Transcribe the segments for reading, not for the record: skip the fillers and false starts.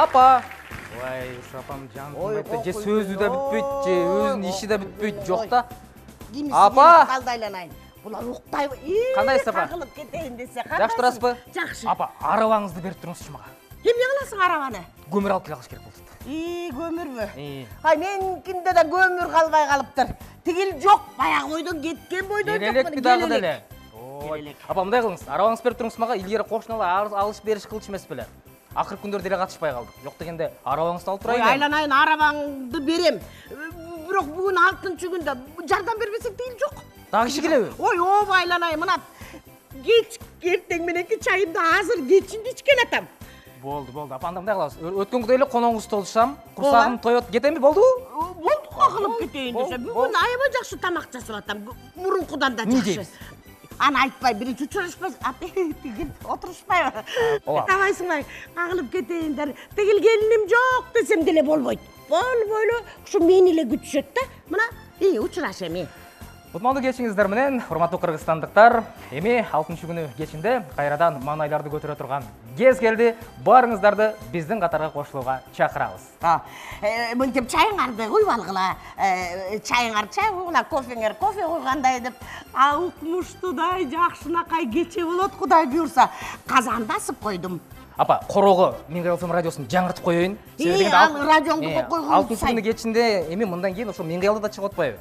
Апа. Ой, апам жаным айтты. Же сөзі де бүтпейді, же өзінің іші де бүтпейді. Жоқ та. Апа. Қалдайланайын. Бұлар ұқтай. Қандайсыз апа? Қағылып кетейін десе. Жақсы тұрасыз ба? Жақсы. Апа, арабаңызды беріп тұрыңызшы маған. Кемне қыласың арабаны? Көмір алып келе қалыш керек болды. Көмір бі? Ай, менкінде де көмір қалбай қалыптыр. Тігіл жоқ, баяғы ойдан кеткен бойдан жоқ. Келелек дағы дәле. Апа, мұндай қылыңыз, арабаңыз беріп тұрыңыз маған, илгері қошыналы алыш беріш қылыш емес біле. Ақыр күндер деле қатышпай қалдық. Жоқ дегенде арабаңызды алып тұрайын. Ой, айланайын, арабаңды берем. Бірақ бүгін 6-шы күнде жардам бербесек дейін жоқ. Дағы іші келе бі? Ой, айланайын, мұна кеч ертең мененки чайымды азыр кечінде ішкен атам. Болды. Апа, андамдай қаласыз. Өткен күдейлі қонаңыз толышам, құрсағым тойот кетем бе, болды? Болды, қақылып кетейін десе. Бүгін айыма жақсы тамақ жасып атам. Мұрынқыдан да жақсы. Аны айтпай, бірінші ұшырышпай, тегіл отырышпай. Табайсыңлай, қағылып кетейіндер. Тегіл келінім жоқ десем деле болбойды. Болбойлы, ұшы мен еле күтшет та. Мұна, ұшырашем, Бұтманды кешіңіздер менен, ұрмату қырғызстандықтар, еме 6-шы күні кешінде қайрадан маңайларды көтере тұрған кез келді, барыңыздарды біздің қатарға қосылуға шақырабыз. Мүнтеп чайыңарды қойып алғыла, чайыңар чай қойғыла, кофе қойғандай деп, ауық мұштыдай жақшынақай кече болады құдай бұйырса, қазанда асып қойдым. Апа, қорығы Менгай ФМ радиосын жаңғыртып қойын. Радионды қойғын. 6-шы күні кешінде еме мұндан кейін ошо Менгайлы да шығып отпай.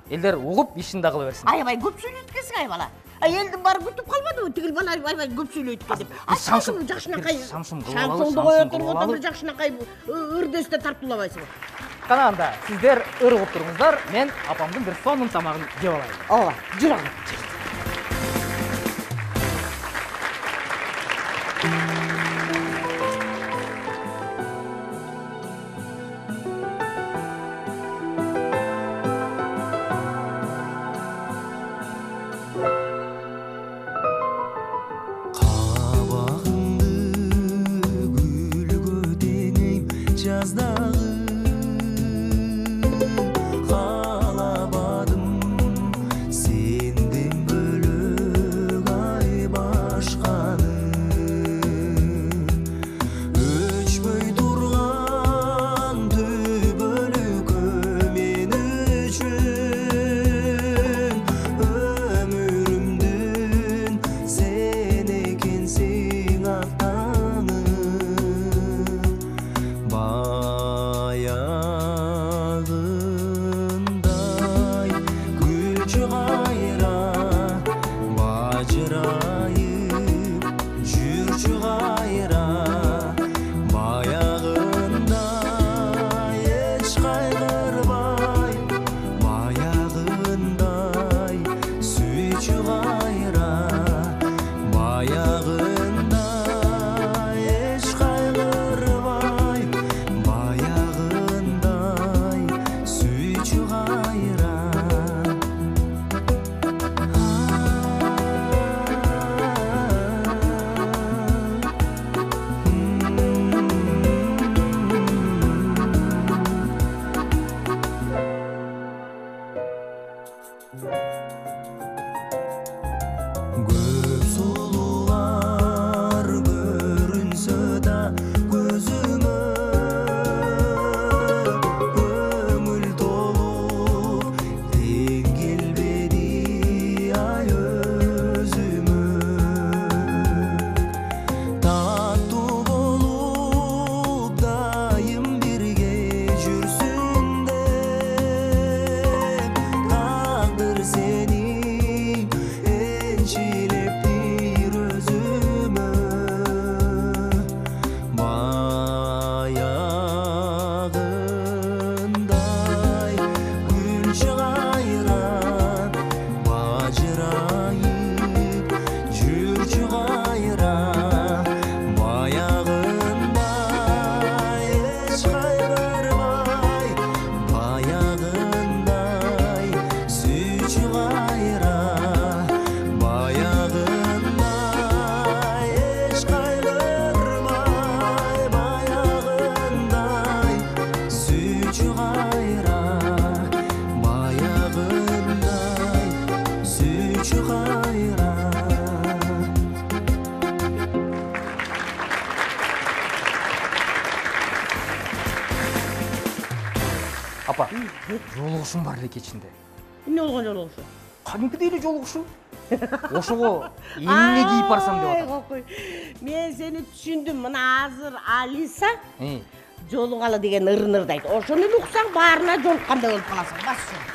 Елдер ұғып, ішін да қылы берсін. Айбай, көп сөйлейткесің айбала. Елдің бары күтіп қалмады, түгіл бала айбай көп сөйлейтке деп. Шамшым қоя тұрып отыр, бір жақшынақай үрдесте тартылабайсың. Қанағанда, сіздер ұрғып тұрыңыздар, мен апамдың бір сонын тамағын жеп алайын. Жүрағын. Апа, жолугушум бар эле кечинде. Эмне болгон жолугушу? Кадимкидей эле жолугушу. Ошого эмне кийип барсам деп атам. Кокой. Мен сени түшүндүм. Мына азыр Алиса жолугалы деген ырын-ырдайт. Ошону уксаң баарына жолуккандай болуп каласың. Басшы.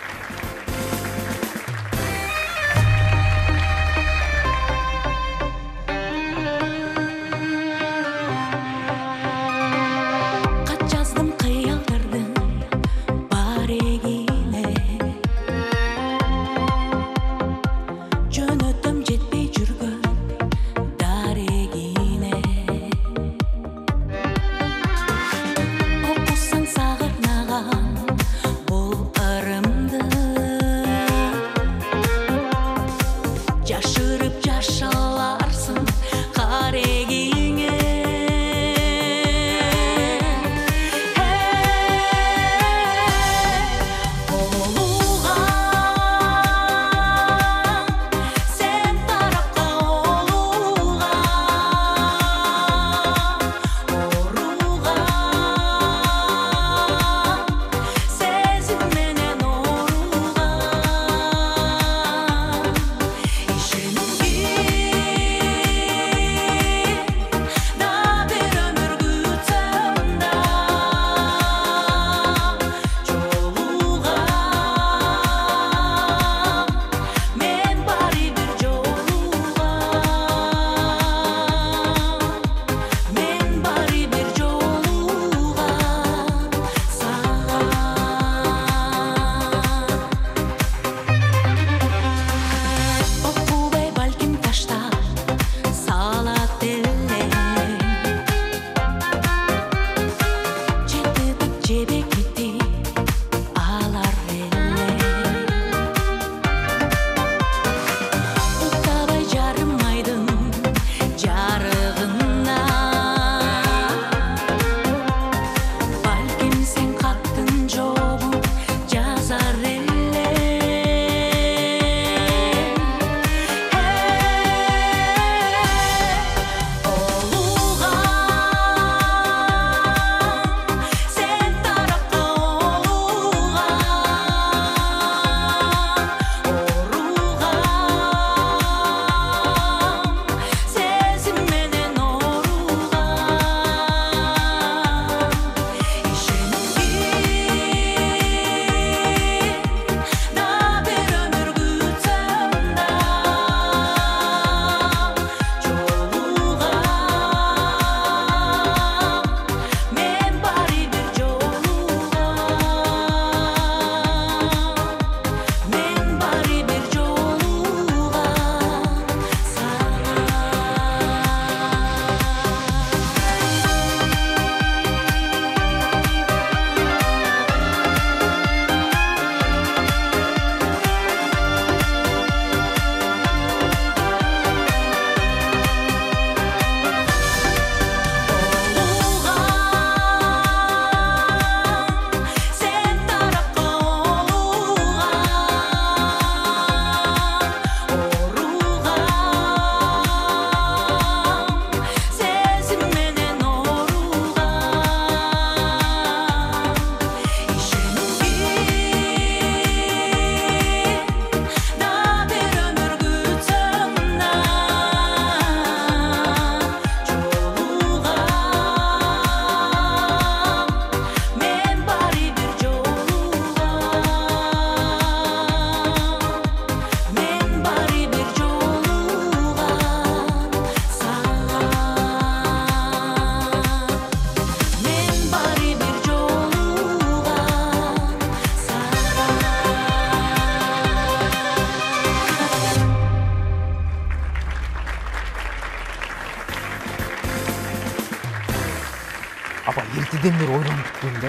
Апа, ертеден бері ойланып күттім да.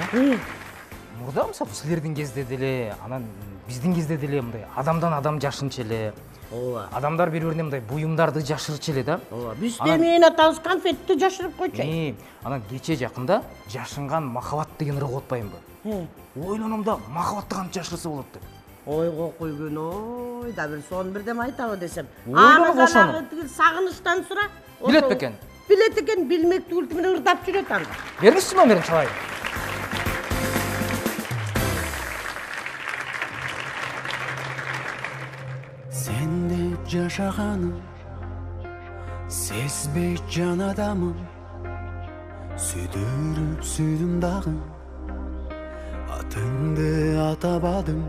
Мұрда мысалы сілердің кезде деле, анан биздин кезде деле мындай адамдан адам жашынчы эле. Ооба. Адамдар бири-бирине мындай буюмдарды жашырчу эле да. Ооба. Биз менин атабыз конфетти жашырып койчу. Анан кече жакында жашынган махаббат деген ыргы отпайбы? Ойлоном да, махабатты кантип жашырса болот деп. Ойго койгон ой, да бир сон бирдеме айтабы десем. Ойлонуп ошону. Сагынычтан сура. Билет бекен. Билет экен, билмек түгүл менен ырдап жүрөт анда. Бериңизчи номерин чалайын. жашаганым сезбей жан адамым сүйдүрүп сүйдүм дагы атыңды атабадым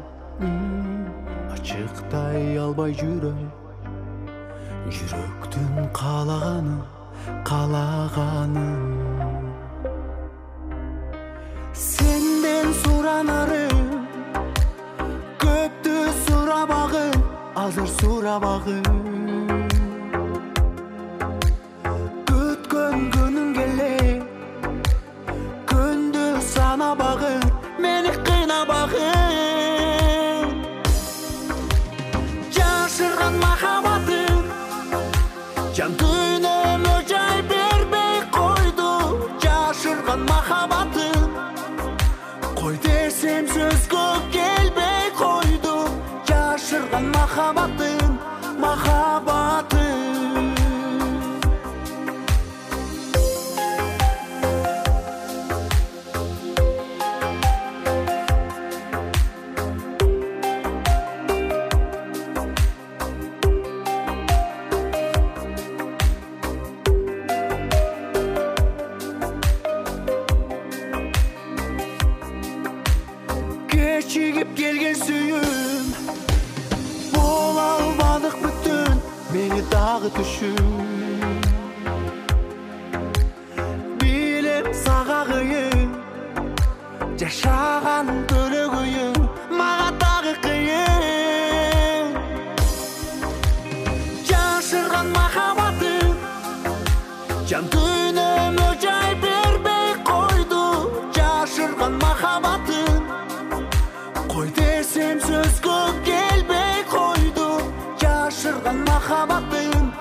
ачыктай албай жүрөм жүрөктүн каалаганым сенден суранарым көптү сурабагын азыр сурабагын өткөн күнүм келе күндү санабагын мени кыйнабагын жашырган махаббатым жан дүйнөмө жай бербей койду жашырган махаббатым кой десем сөзгө келбей койду жашырган махаббатым кечигип келген сүйүм бола албадык бүтүн мени дагы түшүм билем сага кыйын жашаганым төлөгөйүм мага дагы кыйын жашырган махаббатым жан дүйнөмө жай бербей койду жашырган махаббатым кой десем сөзгө келбей койду жашырган махаббатым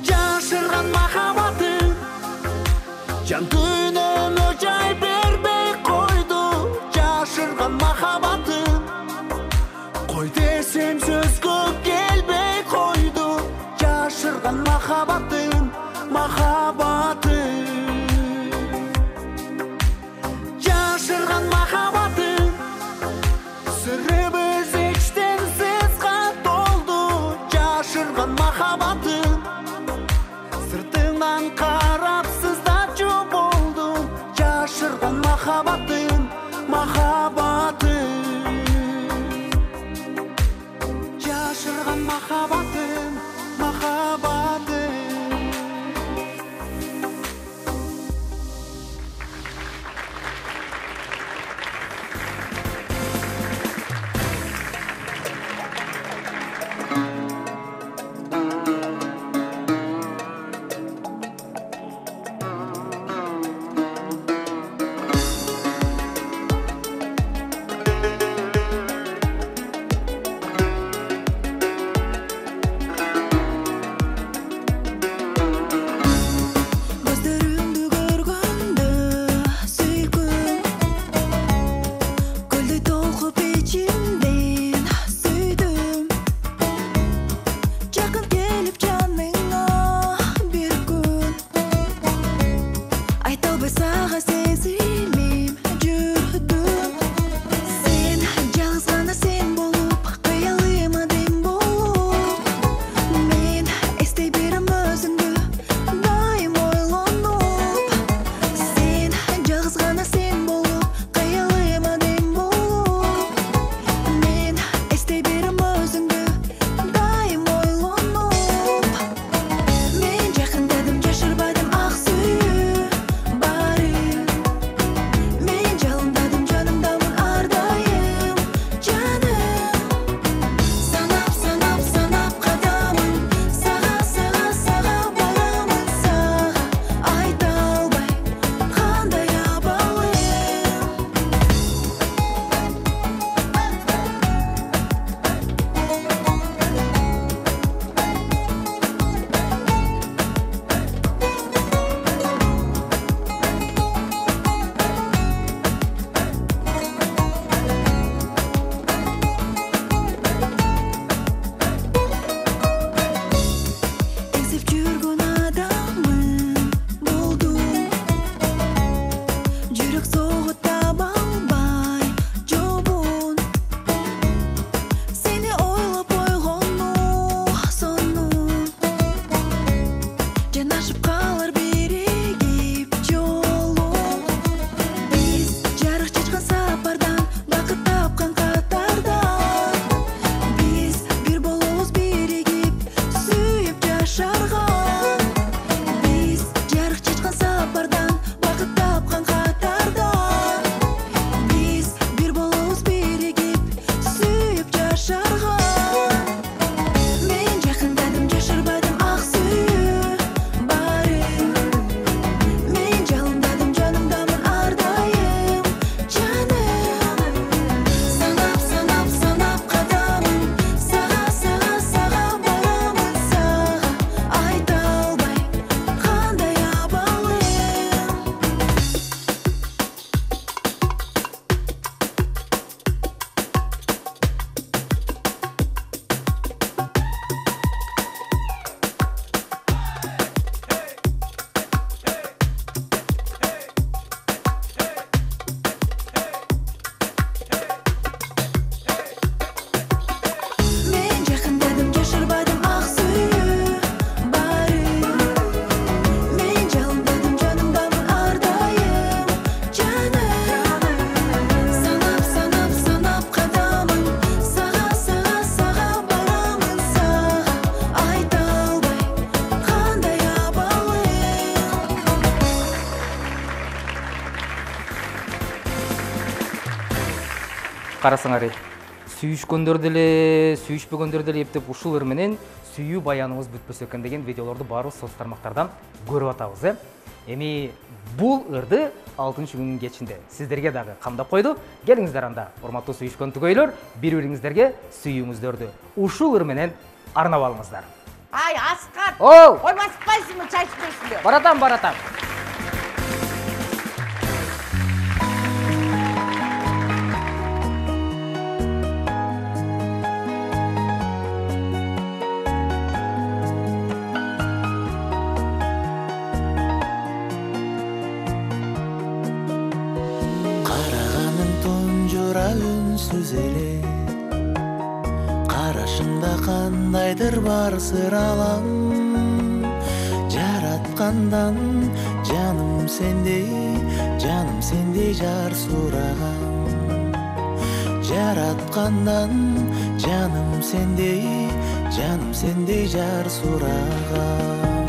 жашырган махаббатым жан дүйнөмө жай бербей койду жашырган махаббатым кой десем сөзгө келбей койду жашырган махаббатым жашырган махаббатым сырыбыз эчтен сызга толду жашырган махаббатым сыртыңнан карап сыздачу болдум жашырган махаббатым жашырган махаббатым Қарасаңар, сүйішкөндөр деле, сүйішпегөндөр деле ептеп ушул менен сүйүү баяныбыз бүтпөс экен деген видеолорду баарыбыз соц тармактардан көрүп атабыз. Эми бул ырды 6-күнүн кечинде сиздерге дагы камдап койду. Келиңиздер анда, урматтуу сүйүшкөн түгөйлөр, бири-бириңиздерге сүйүүңүздөрдү ушул ыр менен арнап алыңыздар. Ай, Аскар. Оу! Ой, баспайсыңбы, чай içпейсиңби? Баратам, баратам. Қарағаның тұнжыра үнсіз еле, қарашыңда қандайдыр бар сыр алаң. Жаратқандан жаным сендей жар сұраған. Жаратқандан жаным сендей жар сұраған.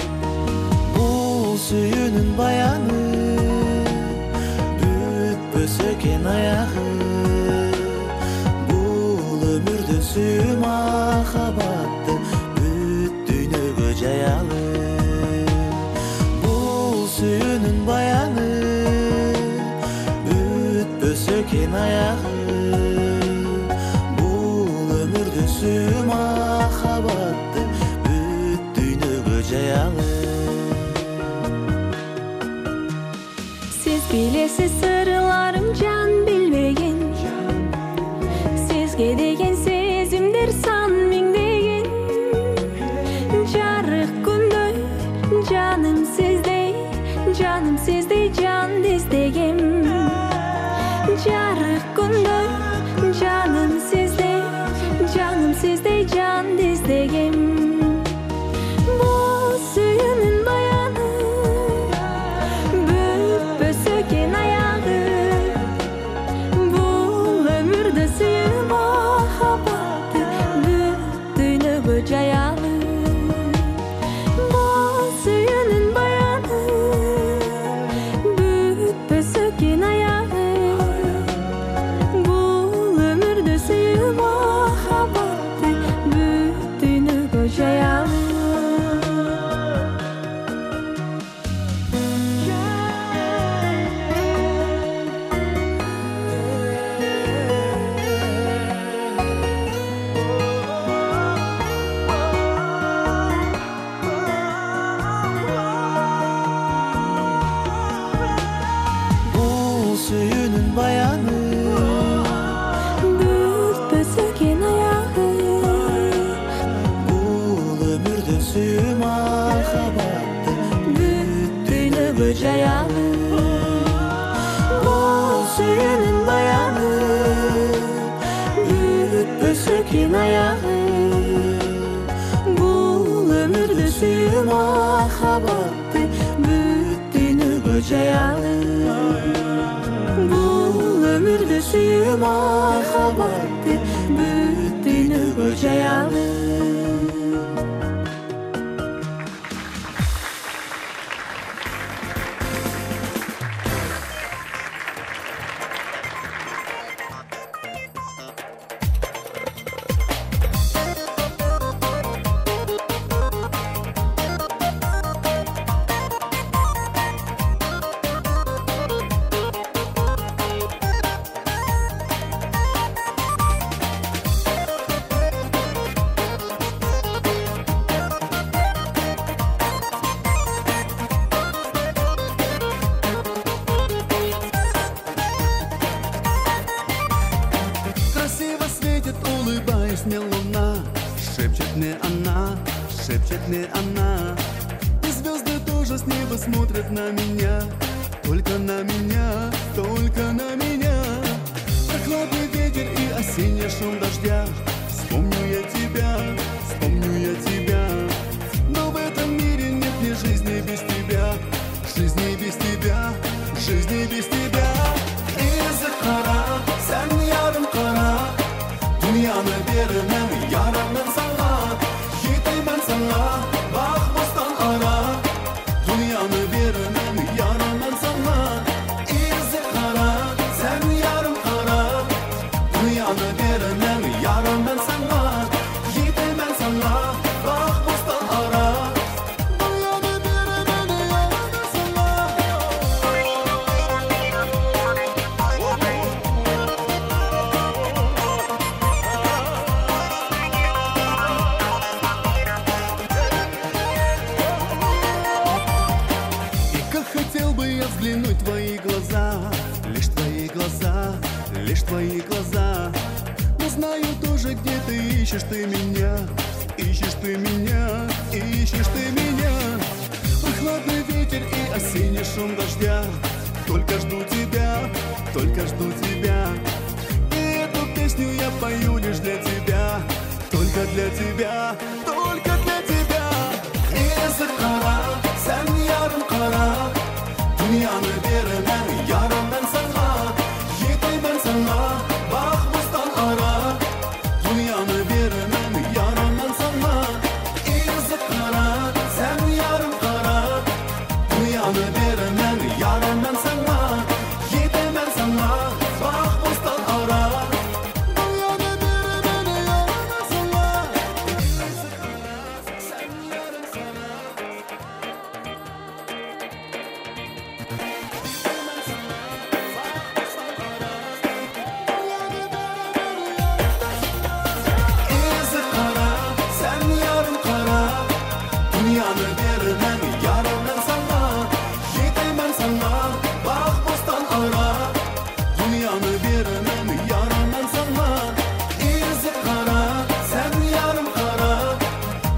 Бұл сүйінің баяны Сөкен аяғы, бұл өмірді сүйі махабатты бүт дүйнөгө жаялы. Бұл сүйінің баяны, бүт сөкен аяғы, бұл өмірді сүйі махабатты бүт дүйнөгө жаялы. Siz bilesiz sırlarım can bilmeyin. Sizge degen sezimdir san mingdeyin. Jarık gündöy canım sizdey can dizdegem. Jarık gündöy canım sizdey can dizdegem. Bu suyunun bayanı söken ayağı, bul ömürde suyu mahabatı büttüğünü cayalı. Bul suyunun bayanı, büt söken ayağı, bul ömürde suyu mahabatı büttüğünü cayalı. Suyunun bayanı Büt söken ayağı, Bul ömürde suyu mahabattı büttüğünü cayalı. Bul suyunun bayanı Büt söken ayağı Bul ömürde suyu mahabattı büttüğünü cayalı. Bul ömürde suyu mahabattı büttüğünü cayalı. Мне луна, шепчет мне она, и звезды тоже с неба смотрят на меня, только на меня, только на меня. Прохладный ветер и осенний шум дождя, вспомню я тебя, но в этом мире нет ни жизни без тебя, жизни без тебя, жизни без тебя. İzi kara, sen yarım kara, dünyanı vermem yaramın sana, yeteyim sana, bak bostan ara, dünyanı vermem yaramın sana. İzi kara, sen yarım kara, dünyanı ищешь ты меня, ищешь ты меня, ищешь ты меня. Прохладный ветер и осенний шум дождя. Только жду тебя, только жду тебя. И эту песню я пою лишь для тебя. Только для тебя, только для тебя. Ezi kara, sen yarım kara. Dünyanı veremem, yarım ben sana. Yetemem sana, bak bustan ara. Dünyanı veremem, yarım ben sana. Ezi kara, sen yarım kara. Dünyanı veremem, yarım ben sana. Yetemem sana, bak bustan ara. Dünyanı veremem, yarım ben sana. Ezi kara, sen yarım sana. Ezi kara, sen yarım kara. Dünyanı veremem, yarım ben sana. Yetemem sana, bak bustan ara. Dünyanı veremem, yarım ben sana. Ezi kara, sen yarım kara.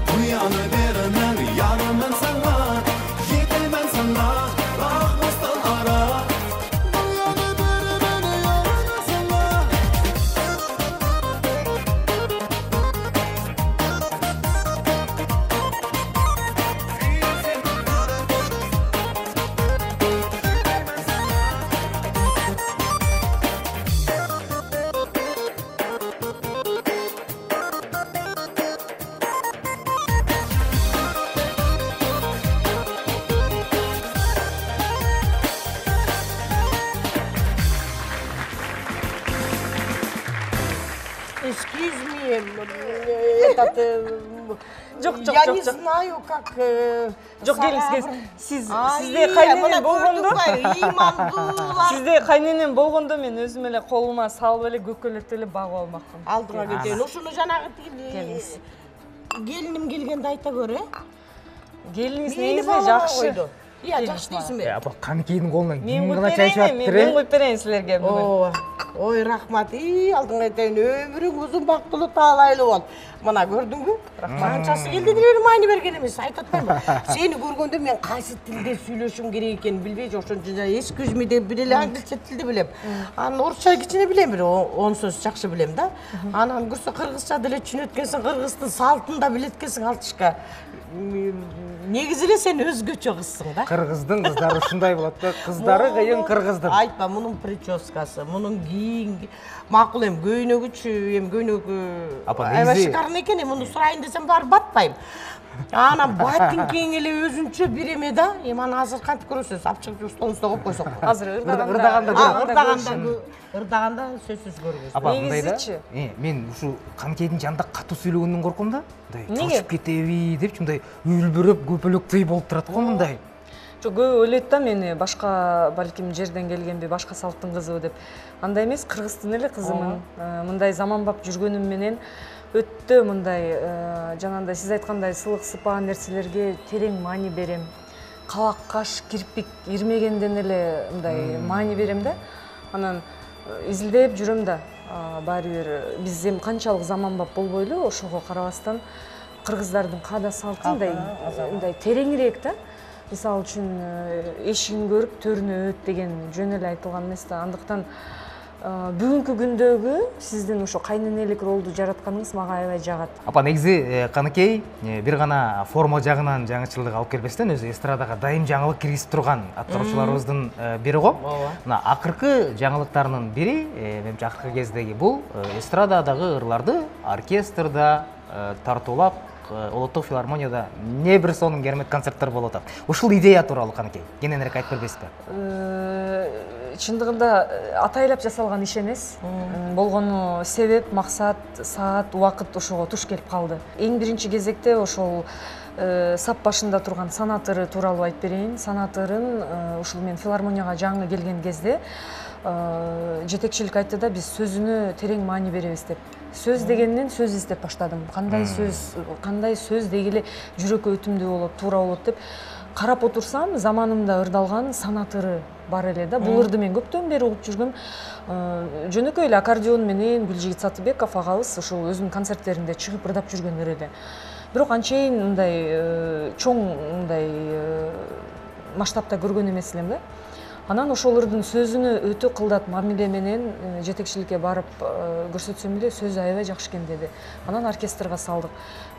Dünyanı veremem, yarım ben sana. Yetemem sana, bak bustan ara. Dünyanı veremem, yarım ben sana. Excuse me, этот... Жоқ, жоқ, я жоқ, не жоқ. знаю, как... Жоқ, келіңіз, сарабыр. келіңіз. Сіз Ай, сізде қайненем мына болғанда, көрдік қой, имандулар. сізде қайненем болғанда мен өзім эле қолыма салып эле көкөлөктү эле багып алмакмын. Алдыңа кетейін. Ошоны жанагы Келіңіз. келінім келгенде айта көр, Келиңиз Мени негизи багып жакшы. койду. Иә, Келиңиз жакшы дейсиңби? апа Каныкейдин колунан Мен ким куйуп гана чай берейинби? ичип Мен куйуп берейин силерге. Ой, рахмат. Алдыңа айтайын, өмүрүң узун бактылуу таалайлуу бол. Мына көрдүңбү? Канчасы келди деле майны берген эмес, айтып атпаймынбы? Сени көргөндө мен кайсы тилде сүйлөшүм керек экенин билбей же ошон үчүн excuse me деп бир эле англисче тилди билем. Анан орусча кичине билем, бир 10 сөз жакшы билем да. Анан көрсө кыргызча деле түшүнөт экенсиң, кыргыздын салтын да билет экенсиң, алтышка. Негизи эле сен өзгөчө кызсың да. Кыргыздын кыздары ушундай болот да, кыздары кыйын кыргыздын. Айтпа, мунун прическасы, мунун кийин макул эми көйнөгүчү, эми көйнөгү Апа, аябай негизи- шикарный экен, эми муну сурайын десем баары батпайм. Анан ботинкең эле өзүнчө бир эме да. Эми аны азыр кантип көрөсүз? Алып чыгып столубузда коюп койсок. Азыр Ырдаганда Ырдаганда сөзсүз көргүз. Апа мындай да, Негизичи? мен ушу Каныкейдин жанында катуу сүйлөгөндөн корком да. Мындай Эмнеге? чочуп кетеби деп, мындай үлбүрөп көпөлөктөй болуп турат го мындай. Жок, көп ойлойт да мени башка балким жерден келгенби, башка салттын кызыбы деп. Андай эмес, кыргыздын эле кызымын. Мындай заманбап жүргөнүм менен өтө мындай жанагындай сиз айткандай сылык сыпаа нерселерге терең маани берем. Калак, каш, кирпик ирмегенден эле мындай маани берем да. Анан изилдеп жүрөм да. Баары бир биз эми канчалык заманбап болбойлу, ошого карабастан кыргыздардын каада салты мындай тереңирээк да. Мисалы үчүн эшигин көрүп төрүнө өт деген жөн эле айтылган эмес да. Андыктан бүгүнкү күндөгү сиздин ошо кайненелик ролду жаратканыңыз мага аябай жагат. Апа негизи Каныкей бир гана форма жагынан жаңычылдык алып келбестен өзү эстрадага дайым жаңылык киргизип турган аткаруучуларыбыздын бири го. Мына акыркы жаңылыктарынын бири, менимче акыркы кездеги бул эстрададагы ырларды оркестрда тартуулап улуттук филармонияда не бир сонун керемет концерттер болуп атат. Ушул идея тууралуу Каныкей кененирээк айтып бербейсизби? Чындыгында атайлап жасалган иш эмес. Болгону себеп, максат, саат, убакыт ошого туш келип калды. Эң биринчи кезекте ошол сап башында турган Санат ыры тууралуу айтып берейин. Санат ырын ушул мен филармонияга жаңы келген кезде жетекчилик айтты да, биз сөзүнө терең маани беребиз деп. Сөз дегенден сөз издеп баштадым. Кандай сөз дегиле жүрөккө өтүмдүү болот, туура болот деп. карап отурсам заманымда ырдалган санат ыры бар эле да. Бул ырды мен көптөн бери угуп жүргөм. Жөнөкөй эле аккордеон менен Гүлжигит Сатыбеков агабыз ошол өзүнүн концерттеринде чыгып ырдап жүргөн ыры эле. Бирок анчейин мындай чоң мындай масштабта көргөн эмес элем да. Анан ошол ырдын сөзүнө өтө кылдат мамиле менен жетекчиликке барып көрсөтсөм эле сөзү аябай жакшы экен деди. Анан оркестрга салдык.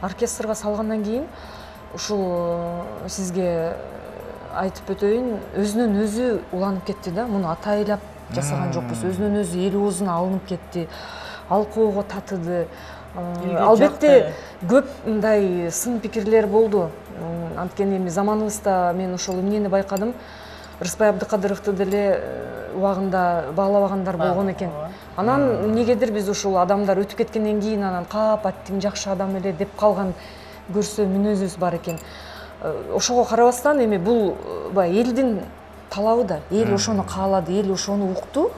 Оркестрга салгандан кийин ушул сизге айтып өтөйүн, өзүнөн өзү уланып кетти да. Муну атайлап жасаган жокпуз. Өзүнөн өзү эл оозуна алынып кетти. Алкоого татыды. Албетте көп мындай сын пикирлер болду. Анткени эми заманыбызда мен ошол эмнени байкадым. Рыспай Абдыкадыровду деле убагында баалабагандар болгон экен. Анан эмнегедир биз ушул адамдар өтүп кеткенден кийин анан кап аттиң жакшы адам эле деп калган көрсө мүнөзүбүз бар экен. Ошого карабастан эми бул баягы элдин талабы да. Эл ошону каалады, эл ошону укту,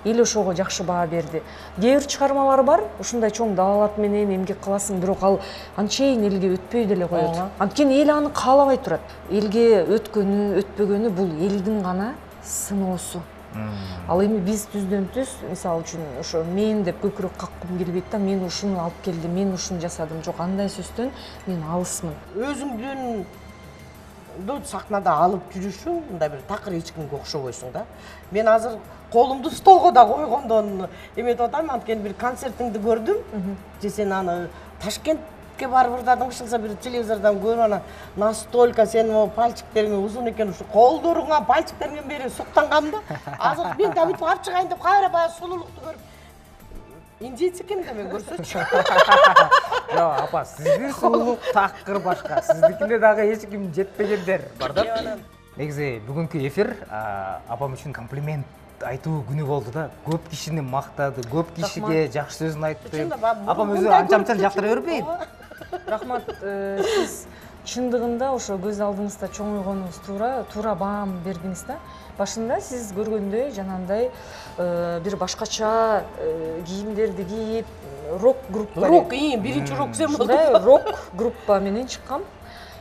эл ошого жакшы баа берди. Кээ бир чыгармалар бар, ушундай чоң даалат менен эмгек кыласың, бирок ал анчейин элге өтпөй деле коет. Анткени эл аны каалабай турат. Элге өткөнү, өтпөгөнү бул элдин гана сыноосу. Ал эми биз түздөн-түз, мисалы үчүн ошо мен деп көкүрөк каккым келбейт да, мен ушуну алып келдим, мен ушуну жасадым. Жок, андай сөздөн мен алысмын. Өзүңдүн сахнада алып жүрүшүң мындай бир такыр эч кимге окшобойсуң да. Мен азыр колумду столго да койгондон эметип атам, анткени бир концертиңди көрдүм. Же сен аны Ташкентке барып ырдадың ушулса бир телевизордон көрүп анан настолько сенин пальчиктериң узун экен, ушу колдоруңа пальчиктериңден бери суктангам да. Азыр мен да бүтүп алып чыгайын деп кайра баягы сулуулукту көрүп инжейт экенмин да мен көрсөчү. Жок, апа, сиздин сулуулук такыр башка. Сиздикине дагы эч ким жетпегендер бар да. Негизи бүгүнкү эфир апам үчүн комплимент айтуу күнү болду да. Көп кишини мактады, көп кишиге жакшы сөзүн айтты. Апам өзү анча-мынча жактыра бербейт. Рахмат, сиз чындыгында ошо көз алдыңызда чоңойгонуңуз туура баам бердиңиз да. Башында сиз көргөндөй жанагындай бир башкача кийимдерди кийип, рок группа. Рок, биринчи рок сен болдуң. Рок группа менен чыккам.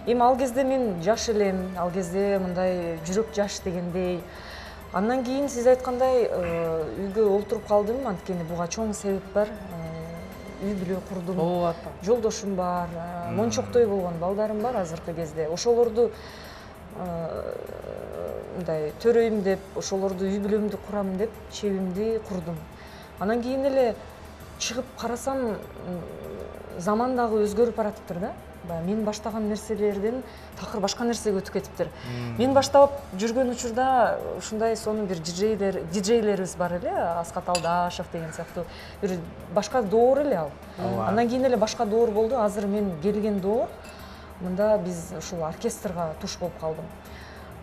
Эми ал кезде мен жаш элем, ал кезде мындай жүрөк жаш дегендей. Андан кийин сиз айткандай үйгө олтуруп калдым, анткени буга чоң себеп бар. Үй бүлө курдум, жолдошум бар, мончоктой болгон балдарым бар азыркы кезде. Ошолорду мындай төрөйм деп, ошолорду үй бүлөмдү курам деп чебимди курдум. Анан кийин эле чыгып карасам, заман дагы өзгөрүп баратыптыр да. Мен баштаган нерселерден такыр башка нерсеге өтүп кетиптир. Мен баштап жүргөн учурда ушундай сонун бир диджейлерибиз бар эле, Аскат Алдашев деген сыяктуу. Бир башка доор эле ал. Андан кийин эле башка доор болду. Азыр мен келген доор, мында биз ушул оркестрга туш болуп калдым.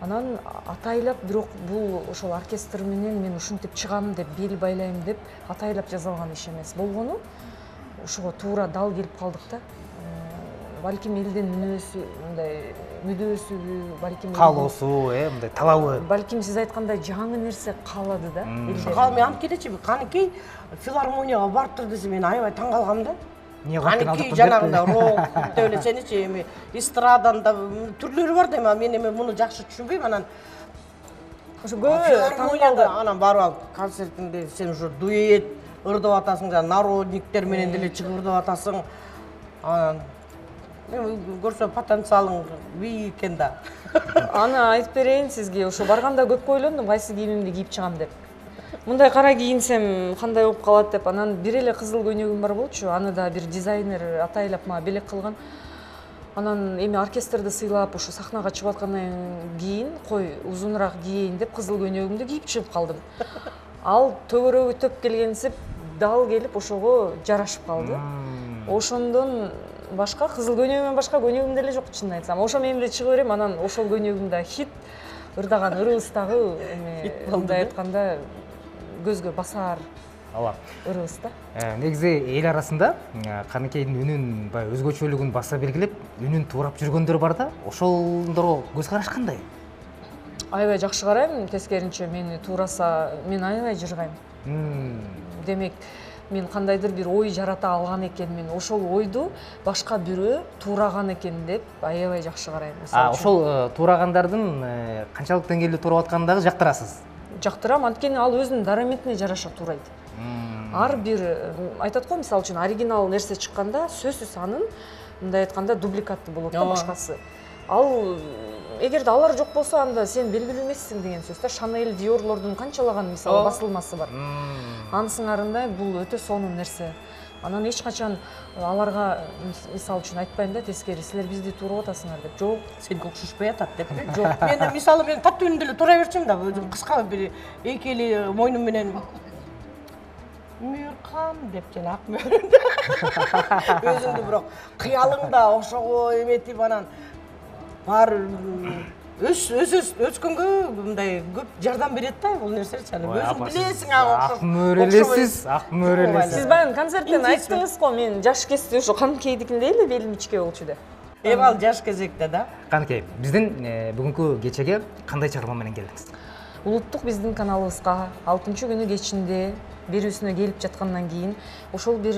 Анан атайлап, бирок бул ошол оркестр менен мен ушинтип чыгам деп, бел байлайм деп атайлап жасалган иш эмес. Болгону ушуга туура дал келип калдык да. Балким элдин мүдөөсү, балким Каалоосу, мындай талабы. Балким сиз айткандай жаңы нерсе каалады да. Мен анткенечи каныкей филармонияга барып тур десе мен аябай таң калгам да. Каныкей жанагында рок деп эле сеничи эми эстраданда түрлөрү бар да, мен эми муну жакшы түшүнбөйм. Анан ошо филармонияда анан барып концертиңде сен ушу дуэт ырдап атасың, народниктер менен деле чыгып ырдап атасың. Анан көрсө потенциалың бийик экен да. Аны айтып берейин сизге, ошо барганда көп ойлондум кайсы кийимимди кийип чыгам деп. Мындай кара кийинсем кандай болуп калат деп. Анан бир эле кызыл көйнөгүм бар болчу, аны да бир дизайнер атайлап мага белек кылган. Анан эми оркестрди сыйлап ошо сахнага чыгып аткандан кийин кой узунураак кийейин деп кызыл көйнөгүмдү кийип чыгып калдым. Ал төгөрөгү төп келгенсип дал келип ошого жарашып калды. Ошондон башка кызыл көйнөгүмөн башка көйнөгүм деле жок, чынын айтсам. Ошо мен эле чыгып берем, анан ошол көйнөгүм да хит, ырдаган ырыбыз дагы эми мындай айтканда көзгө басар ырыбыз да. Негизи эл арасында Каныкейдин үнүн баягы өзгөчөлүгүн баса белгилеп, үнүн туурап жүргөндөр бар да. Ошолдорго көз караш кандай? Аябай жакшы карайм, тескеринче мени туураса мен аябай жыргайм. Демек, мен кандайдыр бир ой жарата алган экенмин, ошол ойду башка бирөө туураган экен деп аябай жакшы карайм. Ошол туурагандардын канчалык деңгээлде туурап атканын дагы жактырасыз? Жактырам, анткени ал өзүнүн дараметине жараша туурайт. Ар бир айтат го, мисалы үчүн оригинал нерсе чыкканда сөзсүз анын мындай айтканда дубликаты болот да башкасы. Ал эгерде алар жок болсо анда сен белгилүү эмессиң деген сөз да. Шанель, Диорлордун канчалаган мисалы басылмасы бар. Анын сыңарындай бул өтө сонун нерсе. Анан эч качан аларга мисалы үчүн айтпайм да тескери, силер бизди туурап атасыңар деп. Жок, Сенге окшошпой атат деп. Жок, мен мисалы мен таттуу деле тура берчим да, кыска бир эки эли мойнум менен Мүйөркан деп жана ак мүйөрүндө. Өзүңдү бирок кыялыңда ошого эметип анан бар өскөнгө мындай көп жардам берет да бул нерсечи. Өзүң билесиң ага окшоп. Ак мөөр элесиз. Сиз баягы концерттен айттыңыз го, мен жаш кезде ошо канкейдикиндей эле белим ичке болчу деп. Ал жаш кезекте да. Канкей, биздин бүгүнкү кечеге кандай чыгарма менен келдиңиз? Улуттук биздин каналыбызга 6-күнү кечинде берүүсүнө келип жаткандан кийин ошол бир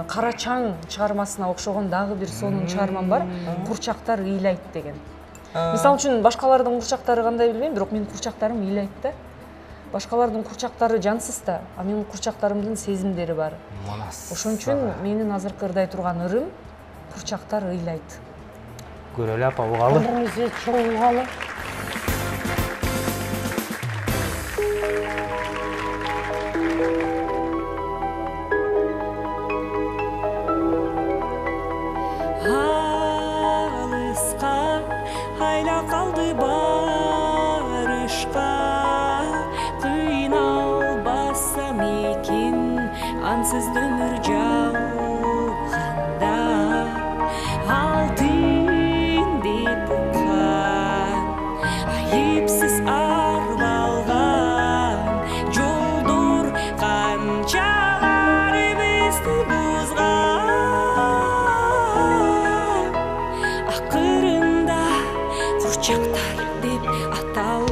кара чаң чыгармасына окшогон дагы бир сонун чыгармам бар. Курчактар ыйлайт деген. Мисалы үчүн башкалардын курчактары кандай билбейм, бирок менин курчактарым ыйлайт да. Башкалардын курчактары жансыз да, а менин курчактарымдын сезимдери бар. Ошон үчүн менин азыркы ырдай турган ырым курчактар ыйлайт. Көрөлү апа, угалы. Бирimizi чоң угалы. Айла қалды барышқа, қиналбасам екен, ансыз өмір жалғанда. Алтын деп ұққан, айыпсыз арналған, жолдор қаншалар бізді бұзған. Ақырында Курчактар деп аталган.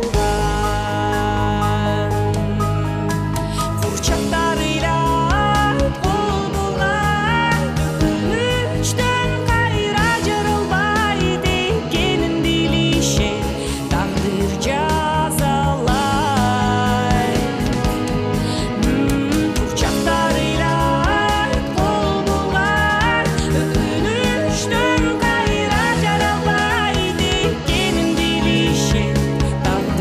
Курчактар ыйлайт кол болган, өкүнүчтөн кайра жарылбайт экенин билишет, тагдыр жазалайт. Курчактар ыйлайт кол болган, өкүнүчтөн кайра жарылбайт экенин билишет, тагдыр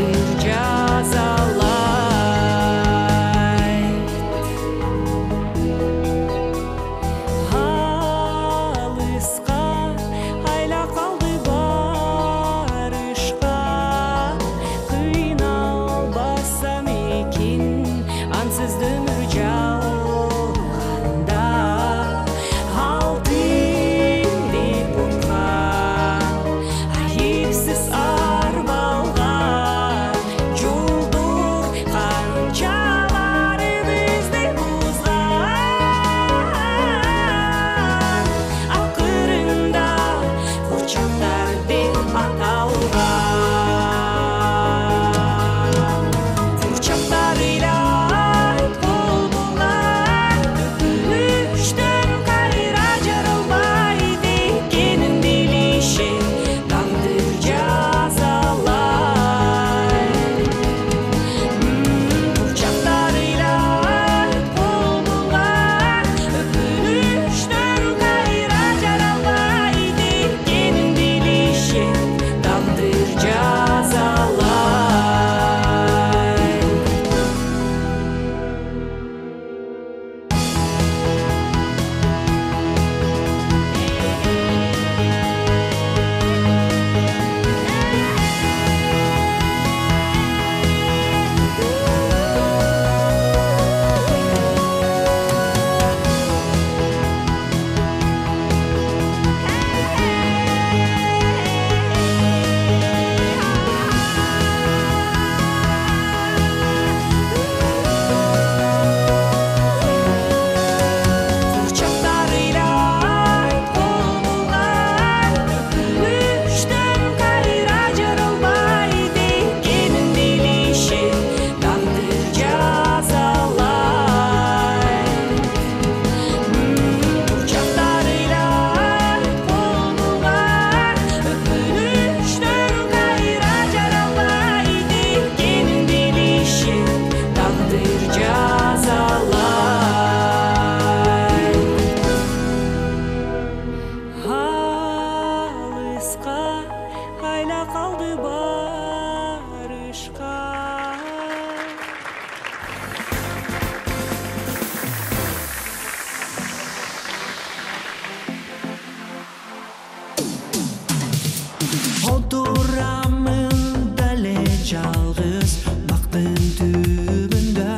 Oturamın dale жалғыз бақтың түбінде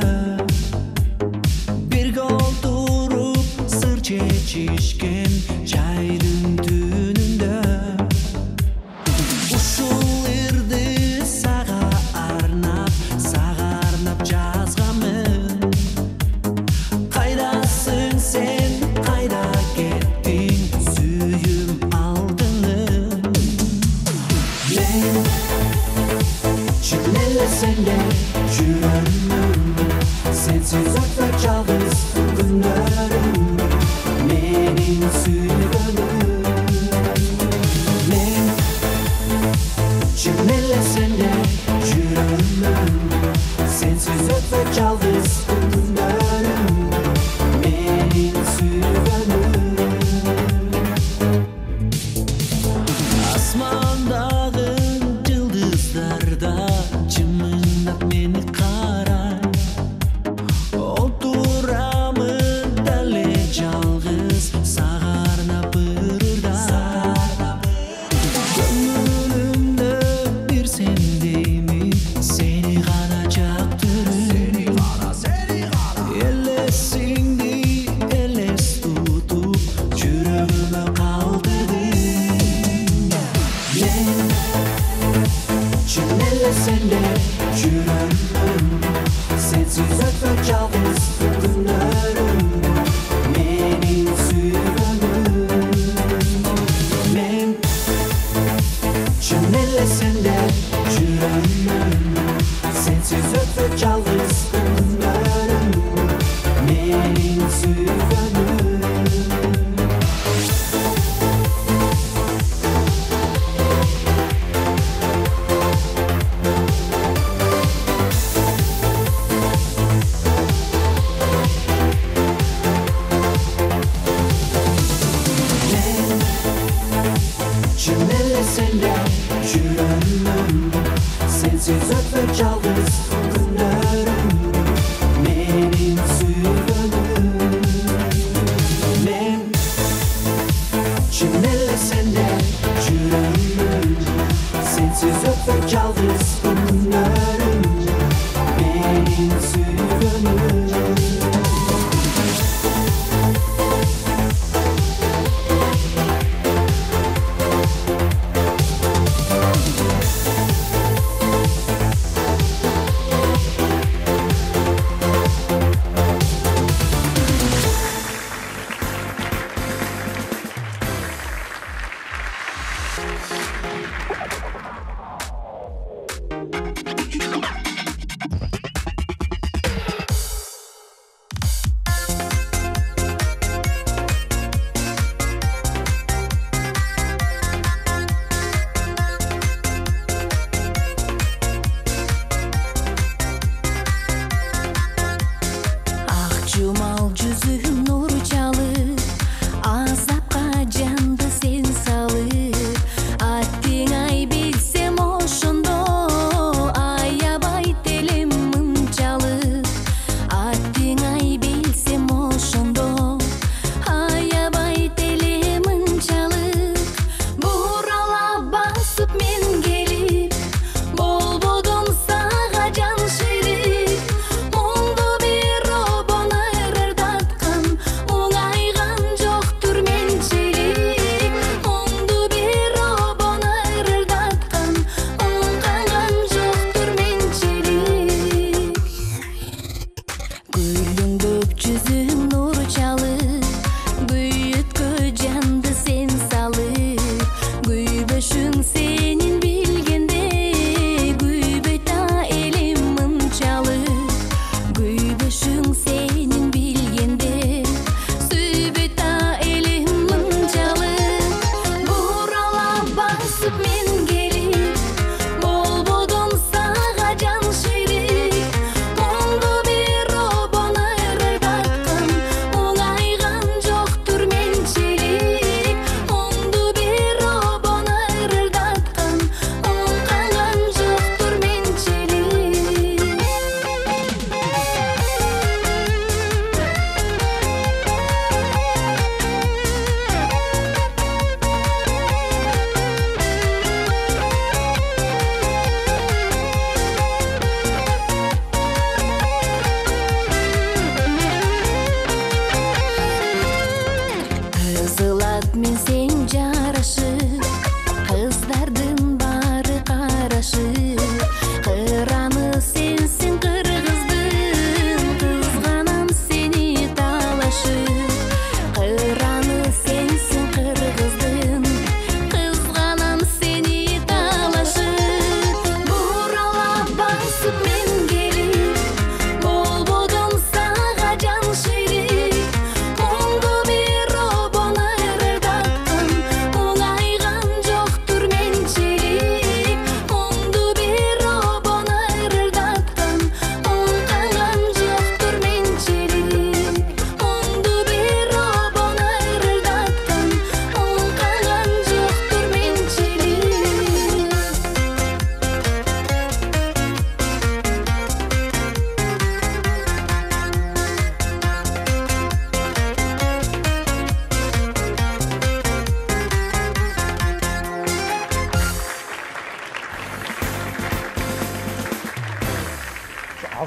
Бірге отырып сыр шешкен жайдың түнінде Ушул ырды сага арнап жазғамын Қайдасың сен, қайда кеттің сүйім алдыңын Мен Çimlerle senle жүрөмүн Sensiz ötme жалғыз күндөрүм Менин сүйгөнүм Мен Çimlerle senle жүрөмүн Sensiz ötme жалғыз күндөрүм Менин сүйгөнүм Асмандағы yıldızlarda çımındap beni karay Oturamın dale жалғыз сағарна пырырда Gönlümde bir sendeyim seni ғана жақтырым Елесіңді елес тұтып жүрегіме қалдырдым Мен Çimlerle senle жүрөмүн Sensiz ötme жалғыз күндөрүм Менин сүйгөнүм Мен Çimlerle senle жүрөмүн Sensiz ötme жалғыз күндөрүм Менин сүйгөнүм Çimlerle senle жүрөмүн Sensiz ötme жалғыз күндөрүм Менин сүйгөнүм Мен Çimlerle senle жүрөмүн Sensiz ötme жалғыз күндөрүм Менин сүйгөнүм Жумал жүзүң нур чалып азапка жанды сен салып аттың ай бет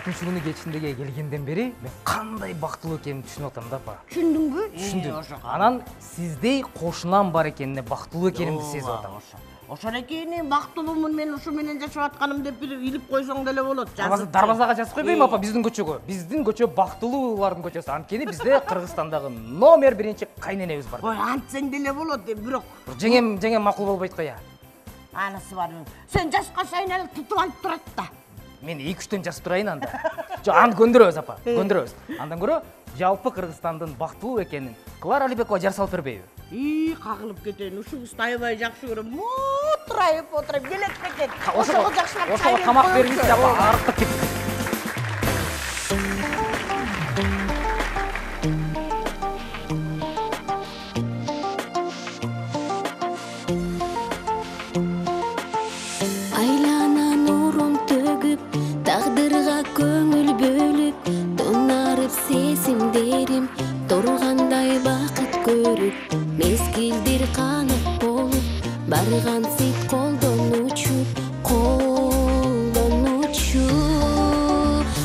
6 күнү кечиндеге келгенден бери мен кандай бактылуу экенимди түшүнүп атам да апа. Түшүндүңбү? Түшүндүм. Анан сиздей кошунам бар экенине бактылуу экенимди сезип атам. Ошол экени бактылуумун мен ушу менен жашап атканым деп илип койсоң деле болот. Дарбазага жазып койбоймунбу апа биздин көчөгө? Биздин көчө бактылуулардын көчөсү. Анткени бизде Кыргызстандагы номер 1 кайненебиз бар. Ой, антсең деле болот, бирок Жеңем макул болбойт го я. анысы бар. Сен жашка сайын эле тутуп алып турат да. Мен 2-3төн жазып турайын анда. Аны көндүрөбүз апа, көндүрөбүз. Андан көрө жалпы Кыргызстандын бактылуу экенин Клара Алибекова жар салып бербейби? Кагылып кетейин. Ушуңузду аябай жакшы көрөм. Отурайып, келет бекет. Ошого жакшылап тамак бериңизчи апа, арыктып кетти. Айлана нурун төгүп, тагдырга көңүл бөлүп, тонарып сезимдерим, тургандай бакыт көрүп, мезгилдир канат болуп, барган сыйт колдон учуп,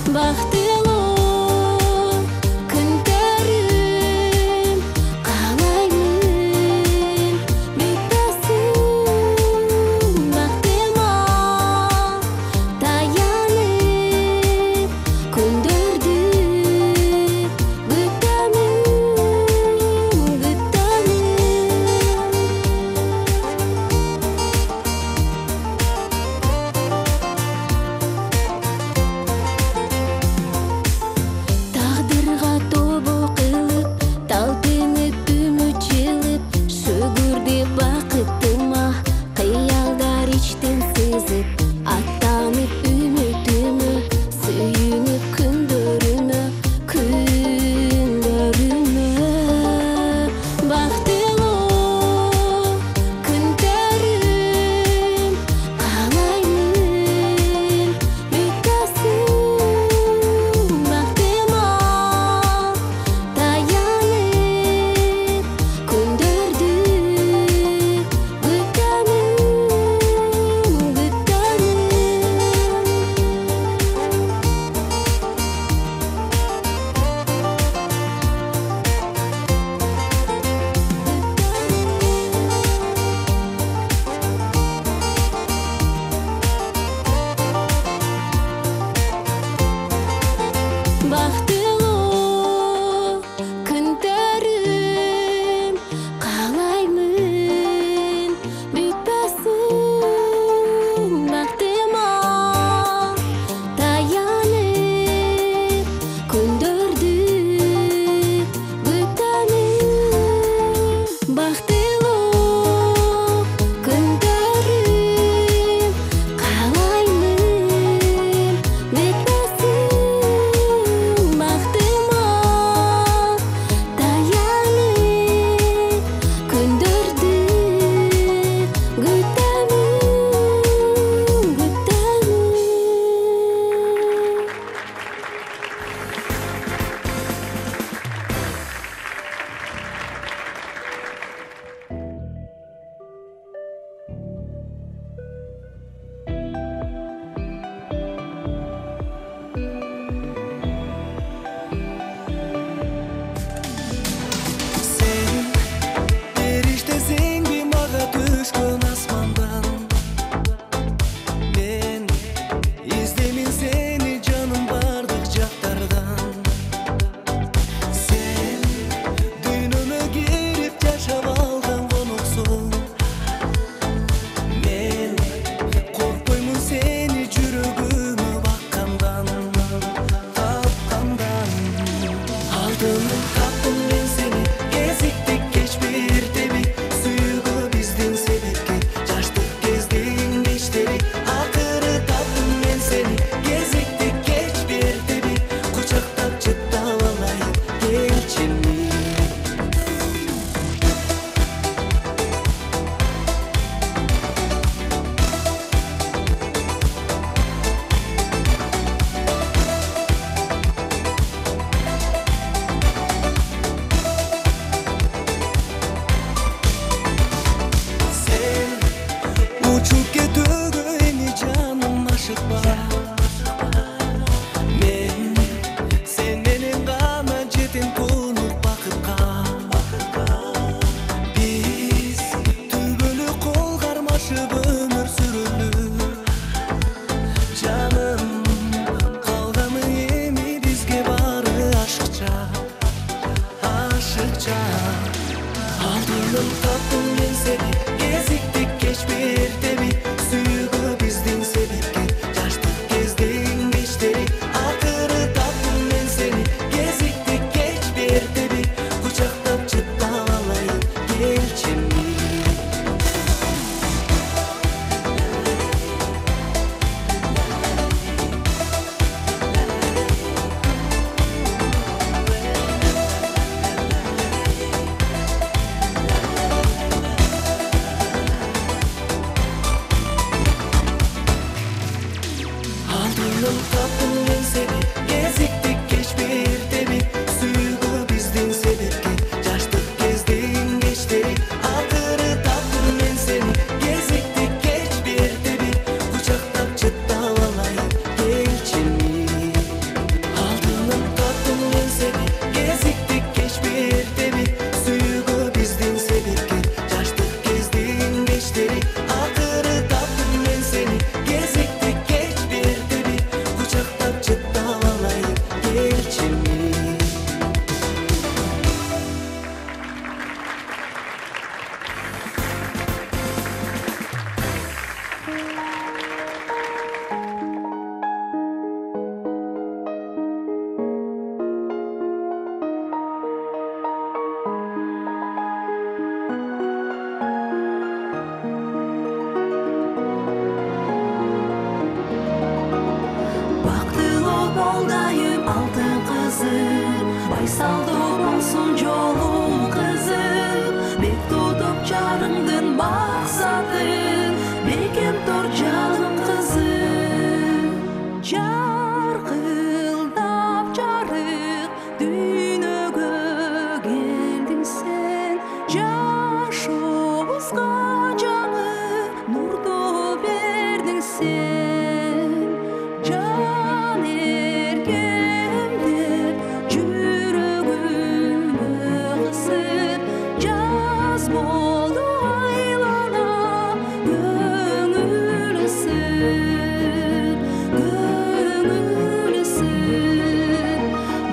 бактылуу күндөрүм каалаймын, бүттөсүн бактыма таянып, күндөрдү күтөмүн. ашып өмір сүрілі жаным қалғаны эми бизге бары ашыкча алтыным таптым мен сени кезиктик кеч бир эртеби сүйүүгө биздин себепкер жаштык кездин кечтери акыры таптым мен сени кезиктик кеч бир эртеби кучактап жыттап алайын келчими алтыным таптым мен сени кезиктик кеч бир эртеби сүйүүгө биздин себепкер жаштык кездин кечтери акыры таптым мен сени кезиктик кеч бир эртеби кучактап жыттап алайын келчими алтыным таптым мен сени кезиктик кеч бир эртеби сүйүүгө биздин себепкер жаштык кездин кечтери акыры таптым мен сени кезиктик кеч бир эртеби кучактап жыттап алайын келчими Бактылуу болдайым алтын кызым, байсалдуу болсун жолуң кызым. Бек тутуп жарыңдын максатын, бекем тур жаным кызым. Жаркылдап жарык дүйнөгө келдиң сен, жашообузга жаңы нурду бердиң сен. Жан эркемдеп жүрөгүмө кысып, жаз болду айлана көңүлсүн, көңүлсүн.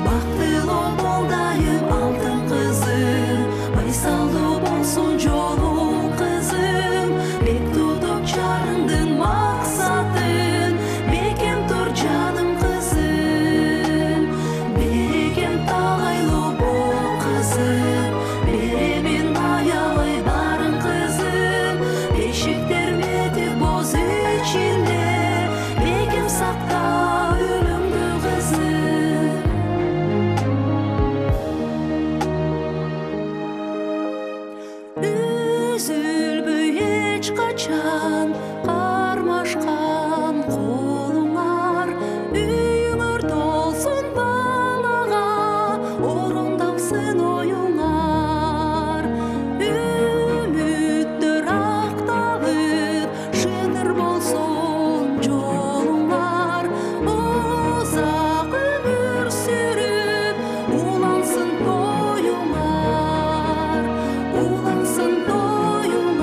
Бактылуу болдайым алтын кызым, байсалдуу болсун жолуң кызым. Бек тутуп жарыңдын максатын, бекем тур жаным кызым. Бекем тагайлуу бол кызым, беремин аябай барын кызым. Бешиктер метик боз ичинде, бекем сакта өлүмдү кызым. Үзүлбөй эч качан кармашкан колуңар, үйүңөр толсун балага, орундалсын оюңар. Үмүттөр акталып, шыныр болсун жолуңар. Узак өмүр сүрүп, улансын тоюңар, улансын тоюңар.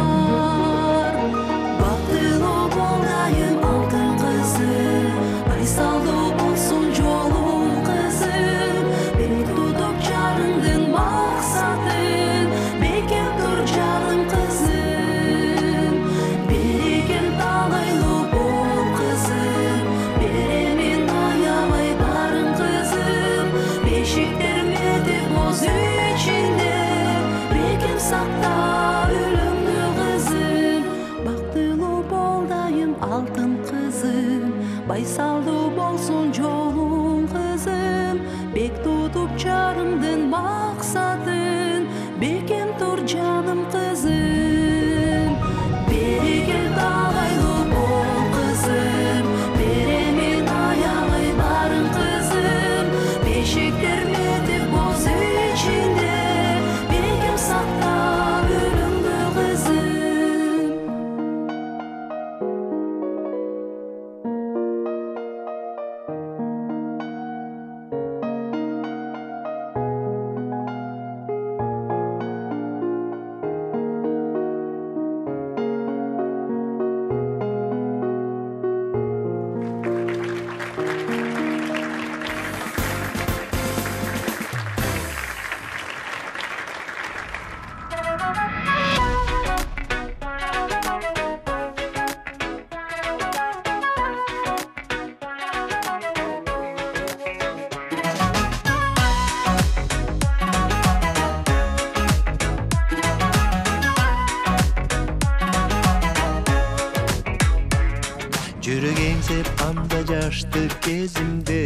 жүрек еңсеп анда жаштык кезимде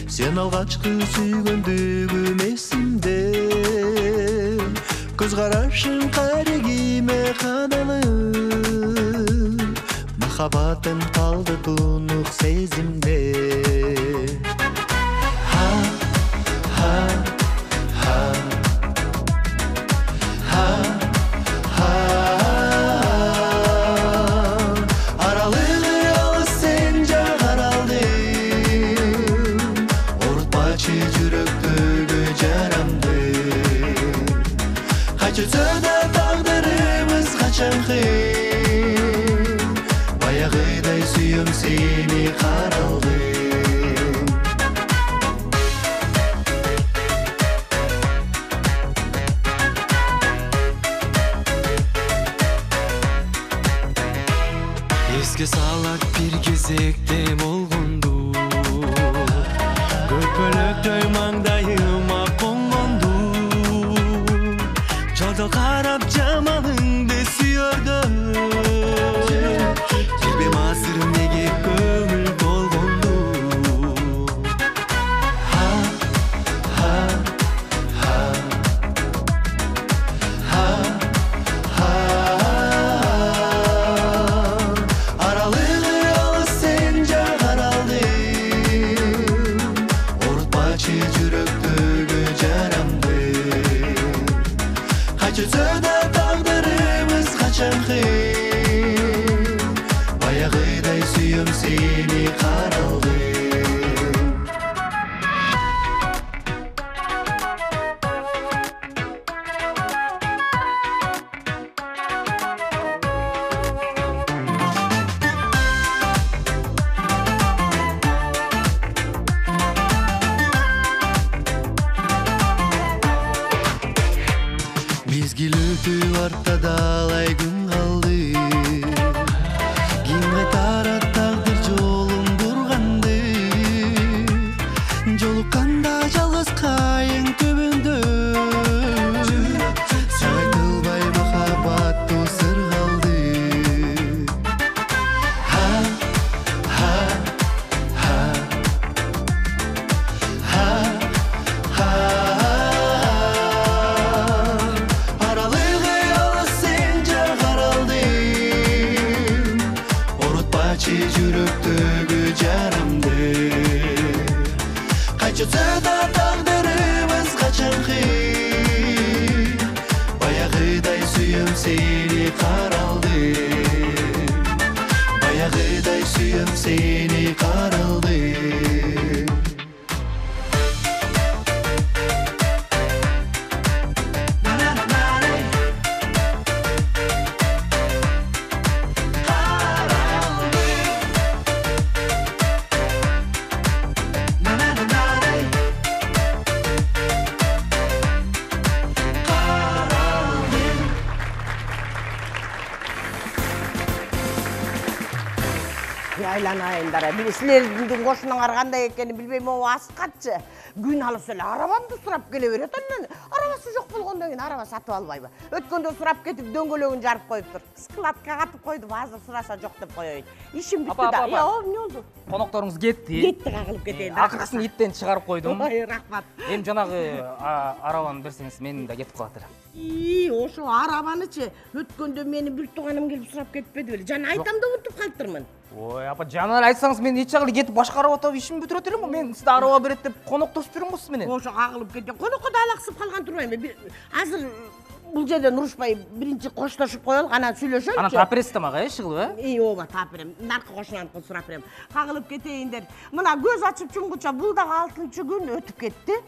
сен алгачкы сүйгөндүгүм эсимде көз карашың карегиме кадалып махаббатым калды тунук сезимде Söyle taqdirimiz kaçan xeyir Bayağıday suyum seni qaraldım Eski salak bir gezekte olgundu Köpölöktöy mangdayıma kongondu Jolda qarab jamalingni suyardim Jibim asir nege ko'ngil bo'lgandu Aralığı yalnız sen qaraldın Orutmaçı жүрөктөгү жарамды Söyle taqdirimiz kaçan xeyir Bayağıday suyum seni qaraldım Mezgil ötüp ortada alay gün kaldı Kimge tarat taqdir jolum durgandı Jolukanda жалгыз кайың төбөндө Айтылбай махаббаттуу сыр калды Жүрөктөгү жарамды Качса да тагдырыбыз качан хыйр Баягыдай сүйөм сени каралдым Баягыдай сүйөм сени каралдым Айланайындар, силердин кошунуңар кандай экенин билбейм, о Аскатчы күн алып эле арабамды сурап келе берет. Анан арабасы жок болгондон кийин араба сатып албайбы? Өткөндө сурап кетип дөңгөлөгүн жарып коюптур. Складка катып койдум, азыр сураса жок деп коеюн. Ишим бүттү да. Эмне болду? Конокторуңуз кетти. Кетти, кагылып кетейин. Акыркысын иттен чыгарып койдум. Ой, рахмат. Эми жанагы арабаны берсеңиз, мен да кетип калат элем. Ошо арабанычы өткөндө менин бир тууганым келип сурап кетпеди беле? Жана айтам да унутуп калыптырмын. Ой, апа, жана эле айтсаңыз, мен эч жагы кетип башка арaba таап ишим бүтүрөт элем. Мен сизде арaba берет деп коноктошуп жүрөм го сиз менен. Ошо кагылып кетти. Конокко да алаксып калган турбайбы? Азыр бул жерден урушпай биринчи коштошуп коелук, анан сүйлөшөлүчү. Анан таап бересиз да мага, ишигил, ооба, таап берем. Наркы кошунаныкын сурап берем. Кагылып кетейиндер. Мына көз ачып чумгуча бул дагы 6-чы күн өтүп кетти.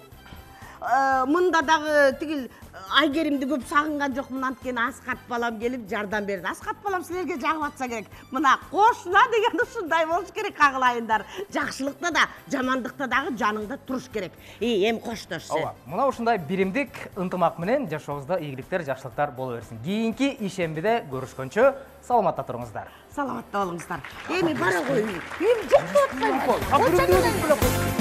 Мында дагы тигил Айгеримди көп сагынган жокмун, анткени Аскат балам келип жардам берди. Аскат балам силерге жагып атса керек. Мына кошуна деген ушундай болуш керек, кагылайындар. Жакшылыкта да, жамандыкта дагы жаныңда туруш керек. Эми коштош. Ооба, мына ушундай биримдик ынтымак менен жашообузда ийгиликтер, жакшылыктар боло берсин. Кийинки ишембиде көрүшкөнчө саламатта туруңуздар. Саламатта болуңуздар. Эми бара коюн. Эми жок болуп атпайбы?